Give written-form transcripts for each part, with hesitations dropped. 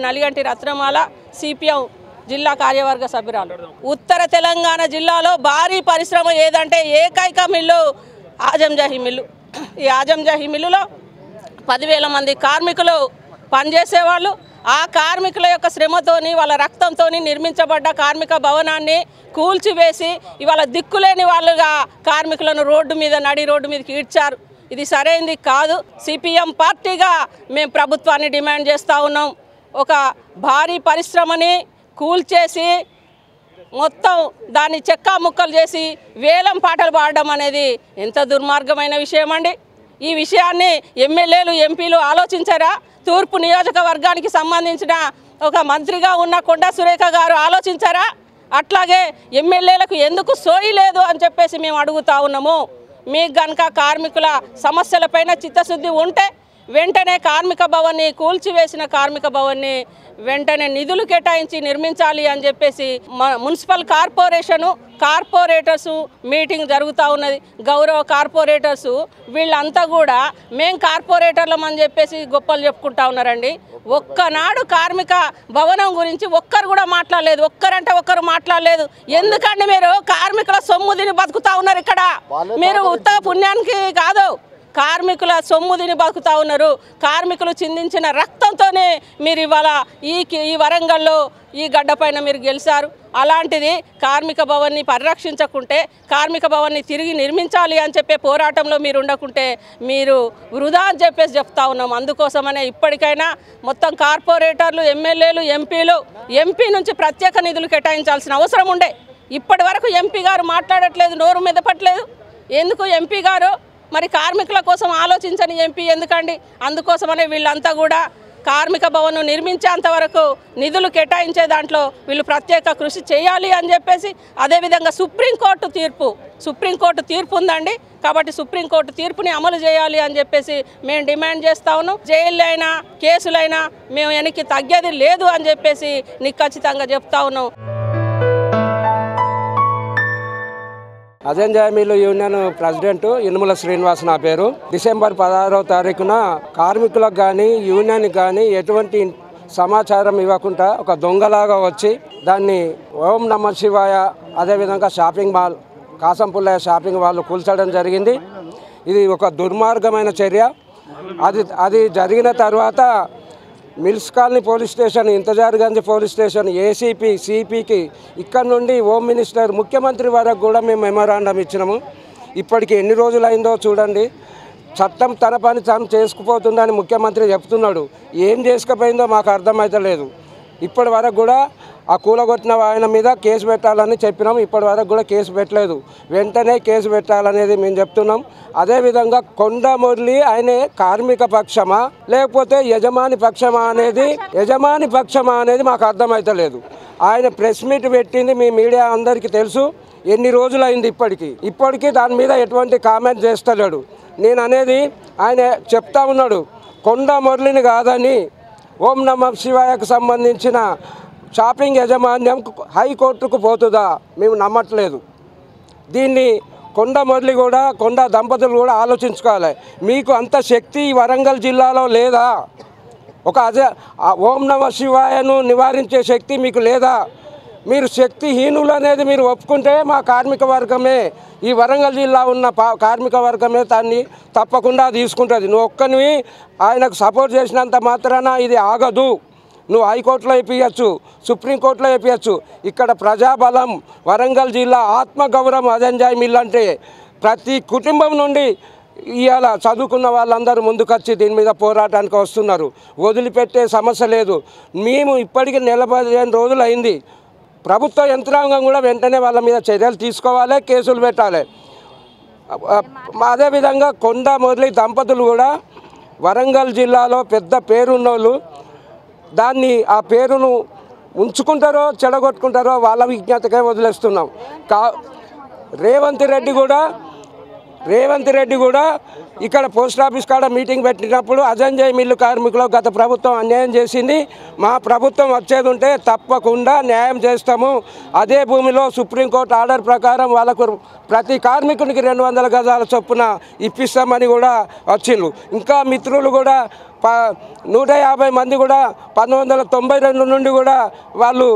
నలిగంటి రత్నమాల CPM జిల్లా కార్యవర్గ సభ్యురాలు. ఉత్తర తెలంగాణ జిల్లాలో భారీ పరిశ్రమ ఏదంటే ఏకైక మిల్లు ఆజంజాహి మిల్లు. ఈ ఆజంజాహి మిల్లులో 10,000 మంది కార్మికులు పనిచేసేవాళ్ళు. ఆ కార్మికుల యొక్క శ్రమతోని వాళ్ళ రక్తంతో నిర్మించబడ్డ కార్మిక భవనాన్ని కూల్చివేసి ఇవాళ దిక్కులేని వాళ్ళుగా కార్మికులను నడి రోడ్డు మీదకి ఈడ్చారు. ఇది సరైనది కాదు. సిపిఎం పార్టీగా మేము ప్రభుత్వాన్ని డిమాండ్ చేస్తూ ఉన్నాం. ఒక భారీ పరిశ్రమని కూల్చేసి మొత్తం దాన్ని చెక్కా ముక్కలు చేసి వేలం పాటలు పాడడం అనేది ఎంత దుర్మార్గమైన విషయం అండి. ఈ విషయాన్ని ఎమ్మెల్యేలు ఎంపీలు ఆలోచించారా? తూర్పు నియోజకవర్గానికి సంబంధించిన ఒక మంత్రిగా ఉన్న కొండా సురేఖ గారు ఆలోచించారా? అట్లాగే ఎమ్మెల్యేలకు ఎందుకు సోయి లేదు అని చెప్పేసి మేము అడుగుతా ఉన్నాము. మీకు కనుక కార్మికుల సమస్యలపైన చిత్తశుద్ధి ఉంటే వెంటనే కార్మిక భవన్ని కూల్చివేసిన కార్మిక భవన్ని వెంటనే నిధులు కేటాయించి నిర్మించాలి అని చెప్పేసి మున్సిపల్ కార్పొరేటర్సు మీటింగ్ జరుగుతూ ఉన్నది. గౌరవ కార్పొరేటర్సు వీళ్ళంతా కూడా మేం కార్పొరేటర్లం అని చెప్పేసి గొప్పలు చెప్పుకుంటా ఉన్నారండి. ఒక్కనాడు కార్మిక భవనం గురించి ఒక్కరు కూడా మాట్లాడలేదు. ఒక్కరంటే ఒక్కరు మాట్లాడలేదు. ఎందుకంటే మీరు కార్మికుల సొమ్ము తిని బతుకుతా ఉన్నారు. ఇక్కడ మీరు ఉత్తమ పుణ్యానికి కాదు, కార్మికుల సొమ్ము తిని బతుకుతా ఉన్నారు. కార్మికులు చిందించిన రక్తంతోనే మీరు ఇవాళ ఈ వరంగల్లో ఈ గడ్డపైన మీరు గెలిచారు. అలాంటిది కార్మిక భవన్ని పరిరక్షించకుంటే, కార్మిక భవన్ని తిరిగి నిర్మించాలి అని చెప్పే పోరాటంలో మీరు ఉండకుంటే మీరు వృధా అని చెప్పేసి చెప్తా ఉన్నాం. అందుకోసమనే ఇప్పటికైనా మొత్తం కార్పొరేటర్లు, ఎమ్మెల్యేలు, ఎంపీ నుంచి ప్రత్యేక నిధులు కేటాయించాల్సిన అవసరం ఉండే. ఇప్పటి వరకు ఎంపీ గారు మాట్లాడట్లేదు, నోరు మెదపట్లేదు. ఎందుకు ఎంపీ గారు? మరి కార్మికుల కోసం ఆలోచించని ఎంపీ ఎందుకండి? అందుకోసమనే వీళ్ళంతా కూడా కార్మిక భవన్ నిర్మించేంత వరకు నిధులు కేటాయించే దాంట్లో వీళ్ళు ప్రత్యేక కృషి చేయాలి అని చెప్పేసి, అదేవిధంగా సుప్రీంకోర్టు తీర్పు ఉందండి. కాబట్టి సుప్రీంకోర్టు తీర్పుని అమలు చేయాలి అని చెప్పేసి మేము డిమాండ్ చేస్తా ఉన్నాం. జైళ్ళైనా కేసులైనా మేము వెనక్కి తగ్గేది లేదు అని చెప్పేసి నీకు ఖచ్చితంగా చెప్తా ఉన్నాం. ఆజంజాహి మిల్లు యూనియన్ ప్రెసిడెంట్ ఇనుముల శ్రీనివాస్ నా పేరు. డిసెంబర్ 16వ తారీఖున కార్మికులకు కానీ యూనియన్కి కానీ ఎటువంటి సమాచారం ఇవ్వకుండా ఒక దొంగలాగా వచ్చి దాన్ని ఓం నమ శివాయ, అదేవిధంగా షాపింగ్ మాల్ కాసంపుల్లయ్య షాపింగ్ వాళ్ళు కూల్చడం జరిగింది. ఇది ఒక దుర్మార్గమైన చర్య. అది జరిగిన తర్వాత mills colony police station, Intezargunj police station, ACP, సిపికి, ఇక్కడ నుండి హోమ్ మినిస్టర్, ముఖ్యమంత్రి వరకు కూడా మేము మెమోరాండం ఇచ్చినాము. ఇప్పటికి ఎన్ని రోజులైందో చూడండి. చట్టం తన పని తాను చేసుకుపోతుందని ముఖ్యమంత్రి చెప్తున్నాడు. ఏం చేసుకుపోయిందో మాకు అర్థమవుతలేదు. ఇప్పటి వరకు కూడా ఆ కూలగొట్టిన ఆయన మీద కేసు పెట్టాలని చెప్పినాం. ఇప్పటి వరకు కూడా కేసు పెట్టలేదు. వెంటనే కేసు పెట్టాలనేది మేము చెప్తున్నాం. అదేవిధంగా కొండా మురళి ఆయనే కార్మిక పక్షమా లేకపోతే యజమాని పక్షమా అనేది మాకు అర్థమవుతలేదు. ఆయన ప్రెస్ మీట్ పెట్టింది మీ మీడియా అందరికీ తెలుసు. ఎన్ని రోజులైంది ఇప్పటికీ దాని మీద ఎటువంటి కామెంట్ చేస్తలేడు. నేను అనేది ఆయన చెప్తా ఉన్నాడు, కొండా మురళిని కాదని ఓం నమ శివాయకు సంబంధించిన షాపింగ్ యాజమాన్యం హైకోర్టుకు పోతుందా? మేము నమ్మట్లేదు. దీన్ని కొండా మురళి కూడా, కొండా దంపతులు కూడా ఆలోచించుకోవాలి. మీకు అంత శక్తి వరంగల్ జిల్లాలో లేదా? ఒక ఓం నమ శివాయను నివారించే శక్తి మీకు లేదా? మీరు శక్తిహీనులు అనేది మీరు ఒప్పుకుంటే మా కార్మిక వర్గమే, ఈ వరంగల్ జిల్లా ఉన్న కార్మిక వర్గమే దాన్ని తప్పకుండా తీసుకుంటుంది. నువ్వు ఒక్కనివి ఆయనకు సపోర్ట్ చేసినంత మాత్రాన ఇది ఆగదు. నువ్వు హైకోర్టులో వేయించచ్చు, సుప్రీంకోర్టులో వేయించచ్చు. ఇక్కడ ప్రజాబలం, వరంగల్ జిల్లా ఆత్మగౌరవం ఆజంజాహి మిల్ అంటే ప్రతి కుటుంబం నుండి ఇవాళ చదువుకున్న వాళ్ళందరూ ముందుకొచ్చి దీని మీద పోరాటానికి వస్తున్నారు. వదిలిపెట్టే సమస్య లేదు. మేము ఇప్పటికీ 15 రోజులు అయింది. ప్రభుత్వ యంత్రాంగం కూడా వెంటనే వాళ్ళ మీద చర్యలు తీసుకోవాలి, కేసులు పెట్టాలి. అదేవిధంగా కొండా మురళి దంపతులు కూడా వరంగల్ జిల్లాలో పెద్ద పేరున్నోళ్ళు. దాన్ని ఆ పేరును ఉంచుకుంటారో చెడగొట్టుకుంటారో వాళ్ళ విజ్ఞతకే వదిలేస్తున్నాం. రేవంత్ రెడ్డి కూడా ఇక్కడ పోస్ట్ ఆఫీస్ కాడ మీటింగ్ పెట్టినప్పుడు ఆజంజాహి మిల్లు కార్మికులకు గత ప్రభుత్వం అన్యాయం చేసింది, మా ప్రభుత్వం వచ్చేది ఉంటే తప్పకుండా న్యాయం చేస్తాము, అదే భూమిలో సుప్రీంకోర్టు ఆర్డర్ ప్రకారం వాళ్ళకు ప్రతి కార్మికునికి 200 గజాల చొప్పున ఇప్పిస్తామని కూడా వచ్చిండ్రు. ఇంకా మిత్రులు కూడా 150 మంది కూడా 1992 నుండి కూడా వాళ్ళు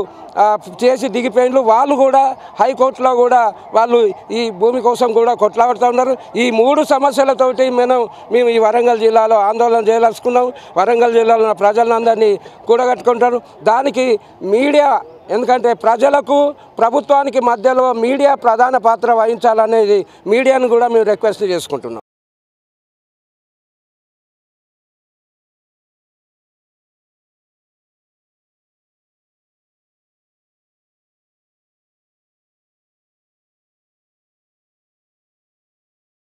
చేసి దిగిపోయిన వాళ్ళు కూడా హైకోర్టులో కూడా వాళ్ళు ఈ భూమి కోసం కూడా కొట్లాడుతూ ఉన్నారు. ఈ 3 సమస్యలతోటి మేము ఈ వరంగల్ జిల్లాలో ఆందోళన చేయదలుచుకున్నాం. వరంగల్ జిల్లాలో ప్రజలందరినీ కూడగట్టుకుంటారు. దానికి మీడియా, ఎందుకంటే ప్రజలకు ప్రభుత్వానికి మధ్యలో మీడియా ప్రధాన పాత్ర వహించాలనేది మీడియాను కూడా మేము రిక్వెస్ట్ చేసుకుంటున్నాం.